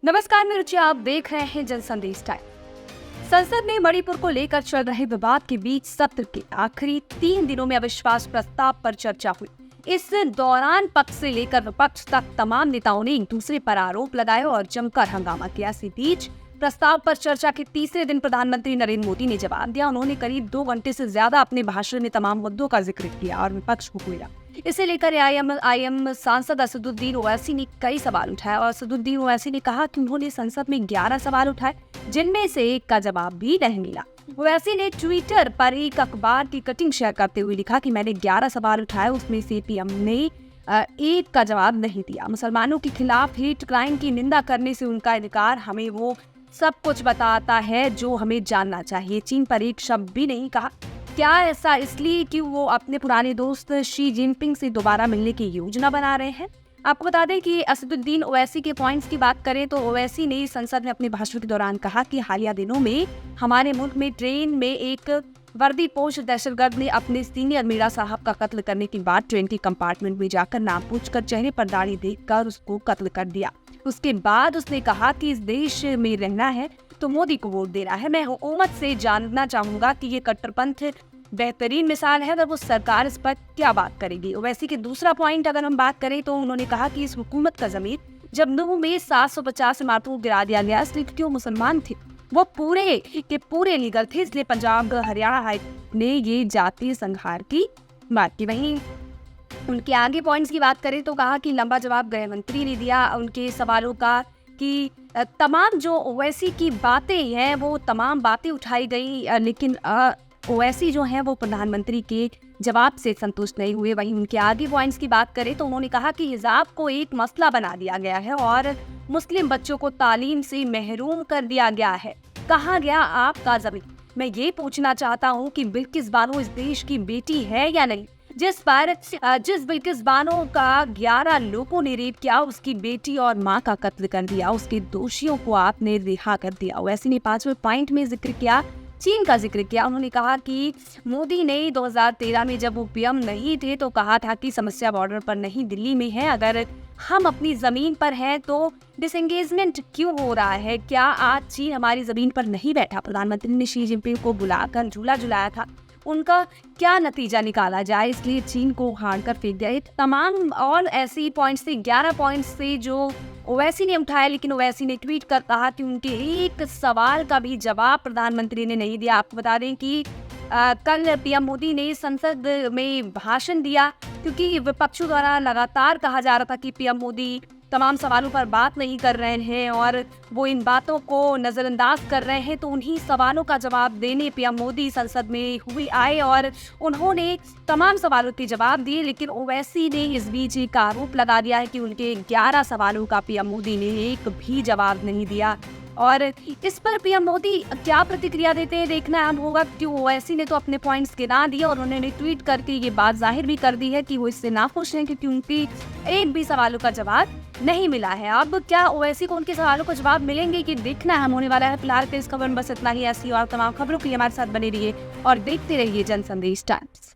नमस्कार, मैं रुचि, आप देख रहे हैं जन संदेश टाइम। संसद में मणिपुर को लेकर चल रहे विवाद के बीच सत्र के आखिरी 3 दिनों में अविश्वास प्रस्ताव पर चर्चा हुई। इस दौरान पक्ष से लेकर विपक्ष तक तमाम नेताओं ने एक दूसरे पर आरोप लगाए और जमकर हंगामा किया। इसी बीच प्रस्ताव पर चर्चा के तीसरे दिन प्रधानमंत्री नरेंद्र मोदी ने जवाब दिया। उन्होंने करीब 2 घंटे से ज्यादा अपने भाषण में तमाम मुद्दों का जिक्र किया और विपक्ष को घेरा। इसे लेकर आईएम सांसद असदुद्दीन ओवैसी ने कई सवाल उठाए और असदुद्दीन ओवैसी ने कहा कि उन्होंने संसद में 11 सवाल उठाए, जिनमें से एक का जवाब भी नहीं मिला। ओवैसी ने ट्विटर पर एक अखबार की कटिंग शेयर करते हुए लिखा कि मैंने 11 सवाल उठाए, उसमें से पीएम ने एक का जवाब नहीं दिया। मुसलमानों के खिलाफ हेट क्राइम की निंदा करने से उनका इनकार हमें वो सब कुछ बताता है जो हमें जानना चाहिए। चीन पर एक शब्द भी नहीं कहा। क्या ऐसा इसलिए कि वो अपने पुराने दोस्त शी जिनपिंग से दोबारा मिलने की योजना बना रहे हैं? आपको बता दें कि असदुद्दीन ओवैसी के पॉइंट्स की बात करें तो ओवैसी ने संसद में अपने भाषण के दौरान कहा कि हालिया दिनों में हमारे मुल्क में ट्रेन में एक वर्दीपोश दहशतगर्द ने अपने सीनियर मीरा साहब का कत्ल करने के बाद ट्रेन के कंपार्टमेंट में जाकर नाम पूछकर चेहरे पर दाढ़ी देखकर उसको कत्ल कर दिया। उसके बाद उसने कहा कि इस देश में रहना है तो मोदी को वोट देना है। मैं हुकूमत से जानना चाहूंगा कि ये कट्टरपंथ बेहतरीन मिसाल है, अगर वो सरकार इस पर क्या बात करेगी। ओवैसी के दूसरा पॉइंट अगर हम बात करें तो उन्होंने कहा कि इस हुकूमत का जमीर जब नूह में 750 इमारतों को गिरा दिया गया, इसलिए क्यों मुसलमान थे वो पूरे के पूरे लीगल थे, इसलिए पंजाब हरियाणा हाई ने ये जातीय संहार की बात की। वहीं उनके आगे पॉइंट्स की बात करें तो कहा कि लंबा जवाब गृह मंत्री ने दिया उनके सवालों का कि तमाम जो ओवैसी की बातें हैं वो तमाम बातें उठाई गई, लेकिन ओवैसी जो है वो प्रधानमंत्री के जवाब से संतुष्ट नहीं हुए। वहीं उनके आगे पॉइंट्स की बात करें तो उन्होंने कहा कि हिजाब को एक मसला बना दिया गया है और मुस्लिम बच्चों को तालीम से महरूम कर दिया गया है। कहाँ गया आपका जमीन? मैं ये पूछना चाहता हूँ कि बिल्किस बानो इस देश की बेटी है या नहीं? जिस बिल्किस बानो का 11 लोगों ने रेप किया, उसकी बेटी और माँ का कत्ल कर दिया, उसके दोषियों को आपने रिहा कर दिया। वैसे ने 5वें पॉइंट में जिक्र किया, चीन का जिक्र किया। उन्होंने कहा कि मोदी ने 2013 में जब वो पीएम नहीं थे तो कहा था कि समस्या बॉर्डर पर नहीं दिल्ली में है, अगर हम अपनी जमीन पर हैं तो डिसएंगेजमेंट क्यों हो रहा है? क्या आज चीन हमारी जमीन पर नहीं बैठा? प्रधानमंत्री ने शी जिनपिंग को बुलाकर झूला झुलाया था, उनका क्या नतीजा निकाला जाए, इसलिए चीन को उखाड़ कर फेंक दिया। तमाम और ऐसे पॉइंट्स से 11 पॉइंट्स से जो ओवैसी ने उठाया, लेकिन ओवैसी ने ट्वीट कर कहा कि उनके एक सवाल का भी जवाब प्रधानमंत्री ने नहीं दिया। आपको बता दें कि कल पीएम मोदी ने संसद में भाषण दिया, क्योंकि विपक्षों द्वारा लगातार कहा जा रहा था कि पीएम मोदी तमाम सवालों पर बात नहीं कर रहे हैं और वो इन बातों को नज़रअंदाज कर रहे हैं। तो उन्हीं सवालों का जवाब देने पीएम मोदी संसद में आए और उन्होंने तमाम सवालों के जवाब दिए, लेकिन ओवैसी ने इस बीच एक आरोप लगा दिया है कि उनके 11 सवालों का पीएम मोदी ने एक भी जवाब नहीं दिया। और इस पर पीएम मोदी क्या प्रतिक्रिया देते हैं देखना अहम होगा, क्योंकि ओवैसी ने तो अपने पॉइंट्स गिना दिए और उन्होंने ट्वीट करके ये बात जाहिर भी कर दी है कि वो इससे नाखुश हैं क्योंकि उनकी एक भी सवालों का जवाब नहीं मिला है। अब क्या ओवैसी को उनके सवालों का जवाब मिलेंगे कि देखना अहम होने वाला है। फिलहाल के इस खबर में बस इतना ही। ऐसी और तमाम खबरों के लिए हमारे साथ बने रहिए और देखते रहिए जन संदेश टाइम्स।